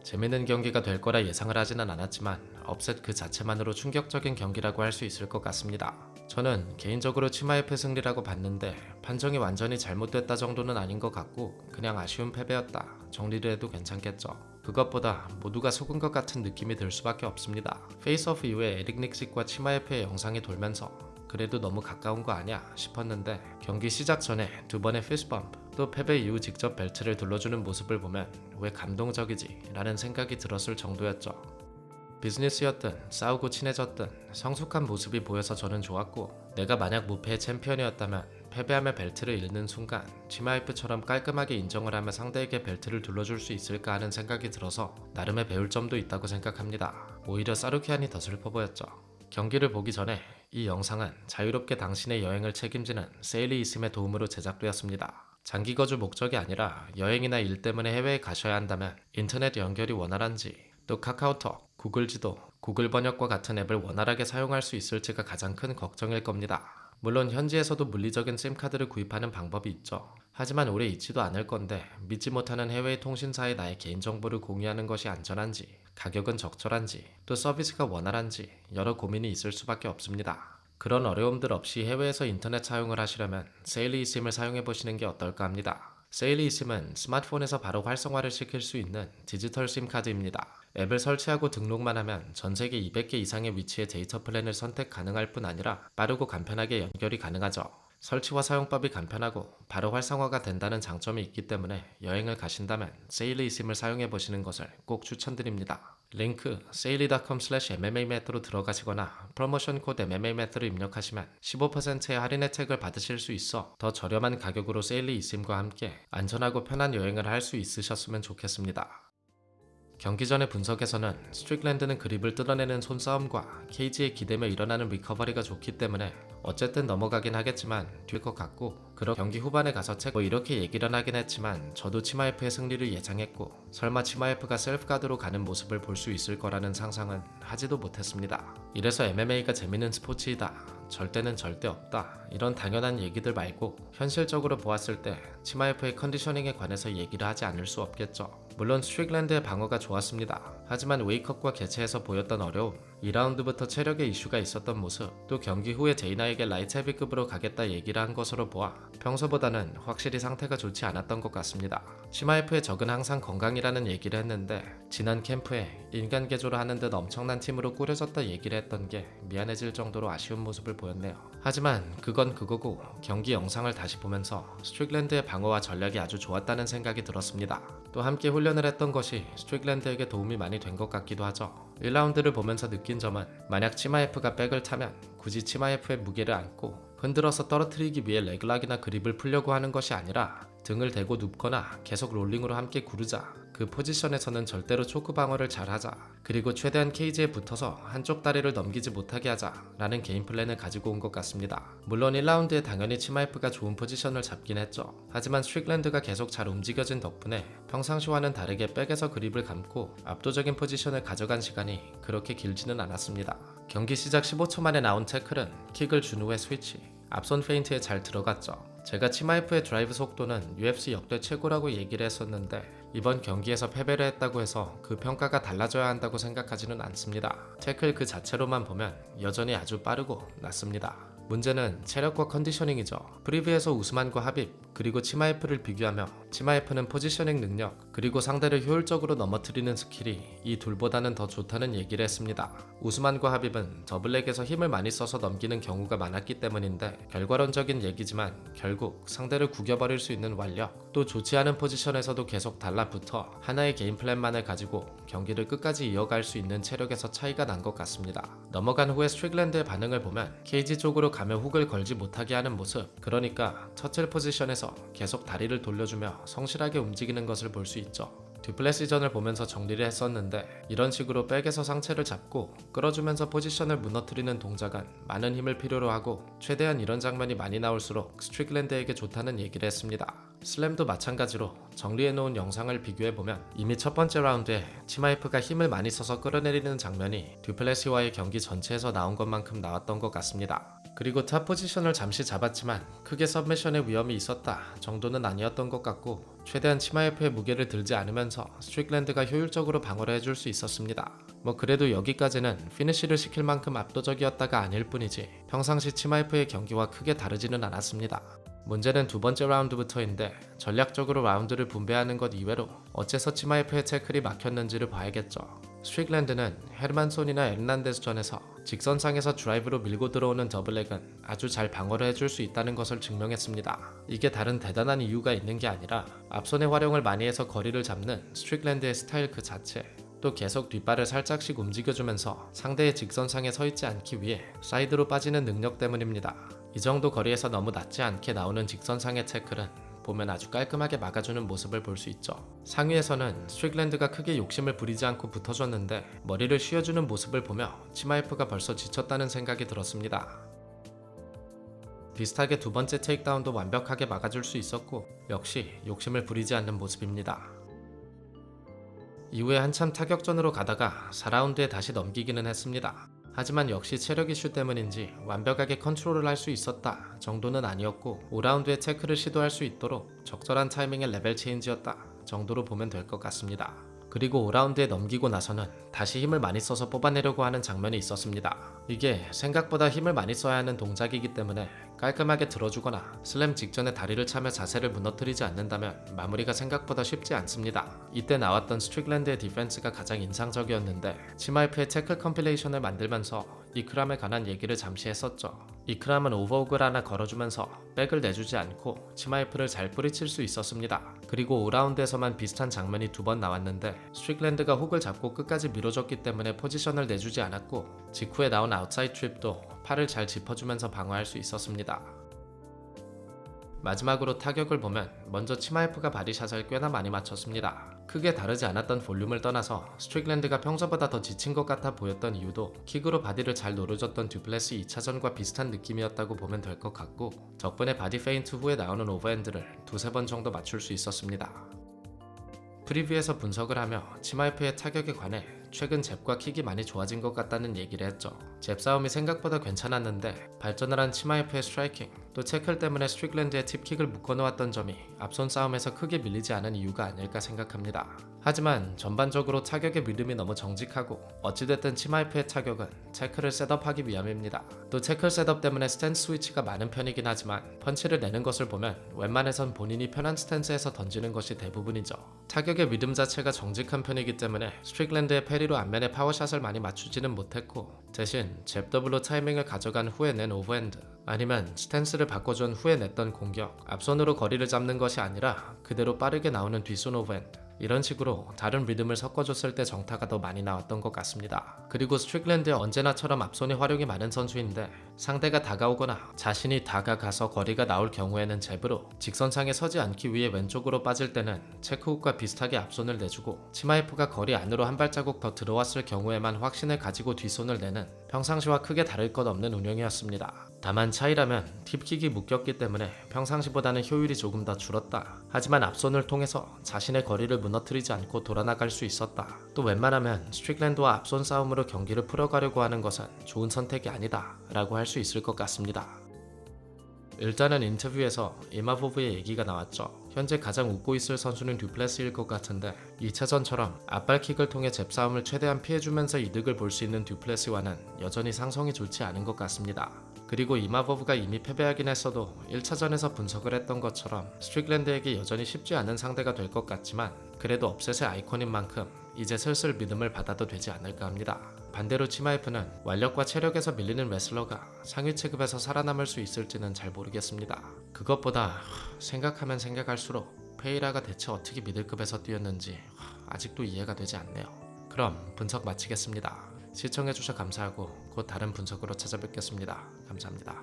재밌는 경기가 될 거라 예상을 하지는 않았지만 업셋 그 자체만으로 충격적인 경기라고 할 수 있을 것 같습니다. 저는 개인적으로 치마이프 승리라고 봤는데 판정이 완전히 잘못됐다 정도는 아닌 것 같고 그냥 아쉬운 패배였다 정리를 해도 괜찮겠죠. 그것보다 모두가 속은 것 같은 느낌이 들 수밖에 없습니다. 페이스오프 이후에 에릭 닉식과 치마이프의 영상이 돌면서 그래도 너무 가까운 거 아냐 싶었는데 경기 시작 전에 두 번의 피스범프 또 패배 이후 직접 벨트를 둘러주는 모습을 보면 왜 감동적이지 라는 생각이 들었을 정도였죠. 비즈니스였든 싸우고 친해졌든 성숙한 모습이 보여서 저는 좋았고, 내가 만약 무패의 챔피언이었다면 패배하며 벨트를 잃는 순간 치마이프처럼 깔끔하게 인정을 하며 상대에게 벨트를 둘러줄 수 있을까 하는 생각이 들어서 나름의 배울 점도 있다고 생각합니다. 오히려 사루키안이 더 슬퍼 보였죠. 경기를 보기 전에 이 영상은 자유롭게 당신의 여행을 책임지는 세일리 이심의 도움으로 제작되었습니다. 장기 거주 목적이 아니라 여행이나 일 때문에 해외에 가셔야 한다면 인터넷 연결이 원활한지, 또 카카오톡, 구글 지도, 구글 번역과 같은 앱을 원활하게 사용할 수 있을지가 가장 큰 걱정일 겁니다. 물론 현지에서도 물리적인 심카드를 구입하는 방법이 있죠. 하지만 오래 있지도 않을 건데 믿지 못하는 해외 통신사에 나의 개인정보를 공유하는 것이 안전한지, 가격은 적절한지, 또 서비스가 원활한지 여러 고민이 있을 수밖에 없습니다. 그런 어려움들 없이 해외에서 인터넷 사용을 하시려면 세일리 이심을 사용해보시는 게 어떨까 합니다. 세일리 이심은 스마트폰에서 바로 활성화를 시킬 수 있는 디지털 심카드입니다. 앱을 설치하고 등록만 하면 전세계 200개 이상의 위치의 데이터 플랜을 선택 가능할 뿐 아니라 빠르고 간편하게 연결이 가능하죠. 설치와 사용법이 간편하고 바로 활성화가 된다는 장점이 있기 때문에 여행을 가신다면 세일리 이심을 사용해 보시는 것을 꼭 추천드립니다. 링크 sailly.com/mmameth로 들어가시거나 프로모션 코드 mmameth를 입력하시면 15%의 할인 혜택을 받으실 수 있어 더 저렴한 가격으로 세일리 이심과 함께 안전하고 편한 여행을 할 수 있으셨으면 좋겠습니다. 경기 전의 분석에서는 스트릭랜드는 그립을 뜯어내는 손싸움과 케이지에 기대며 일어나는 리커버리가 좋기 때문에 어쨌든 넘어가긴 하겠지만 될 것 같고, 그러 경기 후반에 가서 이렇게 얘기를 하긴 했지만 저도 치마이프의 승리를 예상했고, 설마 치마이프가 셀프가드로 가는 모습을 볼 수 있을 거라는 상상은 하지도 못했습니다. 이래서 MMA가 재밌는 스포츠이다, 절대는 절대 없다, 이런 당연한 얘기들 말고 현실적으로 보았을 때 치마이프의 컨디셔닝에 관해서 얘기를 하지 않을 수 없겠죠. 물론 스트릭랜드의 방어가 좋았습니다. 하지만 웨이컵과 개최에서 보였던 어려움, 2라운드부터 체력에 이슈가 있었던 모습, 또 경기 후에 제이나에게 라이트 헤비급으로 가겠다 얘기를 한 것으로 보아 평소보다는 확실히 상태가 좋지 않았던 것 같습니다. 치마이프의 적은 항상 건강이라는 얘기를 했는데 지난 캠프에 인간 개조를 하는 듯 엄청난 팀으로 꾸려졌다 얘기를 했던 게 미안해질 정도로 아쉬운 모습을 보였네요. 하지만 그건 그거고 경기 영상을 다시 보면서 스트릭랜드의 방어와 전략이 아주 좋았다는 생각이 들었습니다. 또 함께 훈련을 했던 것이 스트릭랜드에게 도움이 많이 된 것 같기도 하죠. 1라운드를 보면서 느낀 점은 만약 치마이프가 백을 타면 굳이 치마이프의 무게를 안고 흔들어서 떨어뜨리기 위해 레글락이나 그립을 풀려고 하는 것이 아니라 등을 대고 눕거나 계속 롤링으로 함께 구르자, 그 포지션에서는 절대로 초크 방어를 잘 하자, 그리고 최대한 케이지에 붙어서 한쪽 다리를 넘기지 못하게 하자 라는 게임 플랜을 가지고 온 것 같습니다. 물론 1라운드에 당연히 치마이프가 좋은 포지션을 잡긴 했죠. 하지만 스트릭랜드가 계속 잘 움직여진 덕분에 평상시와는 다르게 백에서 그립을 감고 압도적인 포지션을 가져간 시간이 그렇게 길지는 않았습니다. 경기 시작 15초 만에 나온 태클은 킥을 준 후에 스위치, 앞손 페인트에 잘 들어갔죠. 제가 치마이프의 드라이브 속도는 UFC 역대 최고라고 얘기를 했었는데 이번 경기에서 패배를 했다고 해서 그 평가가 달라져야 한다고 생각하지는 않습니다. 태클 그 자체로만 보면 여전히 아주 빠르고 낮습니다. 문제는 체력과 컨디셔닝이죠. 프리뷰에서 우스만과 하빕, 그리고 치마이프를 비교하며 치마이프는 포지셔닝 능력, 그리고 상대를 효율적으로 넘어뜨리는 스킬이 이 둘보다는 더 좋다는 얘기를 했습니다. 우스만과 하빕은 더블렉에서 힘을 많이 써서 넘기는 경우가 많았기 때문인데 결과론적인 얘기지만 결국 상대를 구겨버릴 수 있는 완력, 또 좋지 않은 포지션에서도 계속 달라붙어 하나의 게임 플랜만을 가지고 경기를 끝까지 이어갈 수 있는 체력에서 차이가 난 것 같습니다. 넘어간 후에 스트릭랜드의 반응을 보면 케이지 쪽으로 가며 훅을 걸지 못하게 하는 모습, 그러니까 터틀 포지션에서 계속 다리를 돌려주며 성실하게 움직이는 것을 볼 수 있죠. 듀플레시전을 보면서 정리를 했었는데 이런 식으로 백에서 상체를 잡고 끌어주면서 포지션을 무너뜨리는 동작은 많은 힘을 필요로 하고 최대한 이런 장면이 많이 나올수록 스트릭랜드에게 좋다는 얘기를 했습니다. 슬램도 마찬가지로 정리해놓은 영상을 비교해보면 이미 첫 번째 라운드에 치마이프가 힘을 많이 써서 끌어내리는 장면이 듀플레시와의 경기 전체에서 나온 것만큼 나왔던 것 같습니다. 그리고 탑 포지션을 잠시 잡았지만 크게 सब미션의 위험이 있었다 정도는 아니었던 것 같고 최대한 치마이프의 무게를 들지 않으면서 스트릭랜드가 효율적으로 방어를 해줄 수 있었습니다. 뭐 그래도 여기까지는 피니쉬를 시킬 만큼 압도적이었다가 아닐 뿐이지 평상시 치마이프의 경기와 크게 다르지는 않았습니다. 문제는 두 번째 라운드부터인데 전략적으로 라운드를 분배하는 것 이외로 어째서 치마이프의 태클이 막혔는지를 봐야겠죠. 스트릭랜드는 헤르만손이나 에르난데스전에서 직선상에서 드라이브로 밀고 들어오는 더블렉은 아주 잘 방어를 해줄 수 있다는 것을 증명했습니다. 이게 다른 대단한 이유가 있는 게 아니라 앞손의 활용을 많이 해서 거리를 잡는 스트릭랜드의 스타일 그 자체, 또 계속 뒷발을 살짝씩 움직여주면서 상대의 직선상에 서 있지 않기 위해 사이드로 빠지는 능력 때문입니다. 이 정도 거리에서 너무 낮지 않게 나오는 직선상의 태클은 보면 아주 깔끔하게 막아주는 모습을 볼 수 있죠. 상위에서는 스트릭랜드가 크게 욕심을 부리지 않고 붙어줬는데 머리를 휘어주는 모습을 보며 치마이프가 벌써 지쳤다는 생각이 들었습니다. 비슷하게 두 번째 테이크다운도 완벽하게 막아줄 수 있었고 역시 욕심을 부리지 않는 모습입니다. 이후에 한참 타격전으로 가다가 4라운드에 다시 넘기기는 했습니다. 하지만 역시 체력 이슈 때문인지 완벽하게 컨트롤을 할 수 있었다 정도는 아니었고 5라운드에 태클을 시도할 수 있도록 적절한 타이밍의 레벨 체인지였다 정도로 보면 될 것 같습니다. 그리고 5라운드에 넘기고 나서는 다시 힘을 많이 써서 뽑아내려고 하는 장면이 있었습니다. 이게 생각보다 힘을 많이 써야 하는 동작이기 때문에 깔끔하게 들어주거나 슬램 직전에 다리를 차며 자세를 무너뜨리지 않는다면 마무리가 생각보다 쉽지 않습니다. 이때 나왔던 스트릭랜드의 디펜스가 가장 인상적이었는데 치마이프의 태클 컴필레이션을 만들면서 이크람에 관한 얘기를 잠시 했었죠. 이크람은 오버훅을 하나 걸어주면서 백을 내주지 않고 치마이프를 잘 뿌리칠 수 있었습니다. 그리고 5라운드에서만 비슷한 장면이 두 번 나왔는데 스트릭랜드가 훅을 잡고 끝까지 밀어줬기 때문에 포지션을 내주지 않았고 직후에 나온 아웃사이드 트립도 팔을 잘 짚어주면서 방어할 수 있었습니다. 마지막으로 타격을 보면 먼저 치마이프가 바디샷을 꽤나 많이 맞췄습니다. 크게 다르지 않았던 볼륨을 떠나서 스트릭랜드가 평소보다 더 지친 것 같아 보였던 이유도 킥으로 바디를 잘 노려줬던 듀플레시 2차전과 비슷한 느낌이었다고 보면 될 것 같고 덕분에 바디 페인트 후에 나오는 오버핸드를 두세 번 정도 맞출 수 있었습니다. 프리뷰에서 분석을 하며 치마이프의 타격에 관해 최근 잽과 킥이 많이 좋아진 것 같다는 얘기를 했죠. 잽 싸움이 생각보다 괜찮았는데 발전을 한 치마이프의 스트라이킹 또 태클 때문에 스트릭랜드의 팁킥을 묶어놓았던 점이 앞손 싸움에서 크게 밀리지 않은 이유가 아닐까 생각합니다. 하지만 전반적으로 타격의 리듬이 너무 정직하고 어찌됐든 치마이프의 타격은 태클을 셋업하기 위함입니다. 또 태클 셋업 때문에 스탠스 스위치가 많은 편이긴 하지만 펀치를 내는 것을 보면 웬만해선 본인이 편한 스탠스에서 던지는 것이 대부분이죠. 타격의 리듬 자체가 정직한 편이기 때문에 스트릭랜드의 페리로 앞면에 파워샷을 많이 맞추지는 못했고 대신 잽 더블로 타이밍을 가져간 후에 낸 오버핸드 아니면 스탠스를 바꿔준 후에 냈던 공격 앞손으로 거리를 잡는 것이 아니라 그대로 빠르게 나오는 뒷손 오버핸드 이런 식으로 다른 리듬을 섞어줬을 때 정타가 더 많이 나왔던 것 같습니다. 그리고 스트릭랜드의 언제나처럼 앞손의 활용이 많은 선수인데 상대가 다가오거나 자신이 다가가서 거리가 나올 경우에는 잽으로 직선상에 서지 않기 위해 왼쪽으로 빠질 때는 체크훅과 비슷하게 앞손을 내주고 치마이프가 거리 안으로 한 발자국 더 들어왔을 경우에만 확신을 가지고 뒷손을 내는 평상시와 크게 다를 것 없는 운영이었습니다. 다만 차이라면 팁킥이 묶였기 때문에 평상시보다는 효율이 조금 더 줄었다. 하지만 앞손을 통해서 자신의 거리를 무너뜨리지 않고 돌아나갈 수 있었다. 또 웬만하면 스트릭랜드와 앞손 싸움으로 경기를 풀어가려고 하는 것은 좋은 선택이 아니다 라고 할 수 있을 것 같습니다. 일단은 인터뷰에서 이마보브의 얘기가 나왔죠. 현재 가장 웃고 있을 선수는 듀플레시일 것 같은데 2차전처럼 앞발킥을 통해 잽 싸움을 최대한 피해주면서 이득을 볼 수 있는 듀플레시와는 여전히 상성이 좋지 않은 것 같습니다. 그리고 이마보브가 이미 패배하긴 했어도 1차전에서 분석을 했던 것처럼 스트릭랜드에게 여전히 쉽지 않은 상대가 될 것 같지만 그래도 업셋의 아이콘인 만큼 이제 슬슬 믿음을 받아도 되지 않을까 합니다. 반대로 치마이프는 완력과 체력에서 밀리는 레슬러가 상위 체급에서 살아남을 수 있을지는 잘 모르겠습니다. 그것보다 생각하면 생각할수록 페이라가 대체 어떻게 미들급에서 뛰었는지 아직도 이해가 되지 않네요. 그럼 분석 마치겠습니다. 시청해주셔서 감사하고 곧 다른 분석으로 찾아뵙겠습니다. 감사합니다.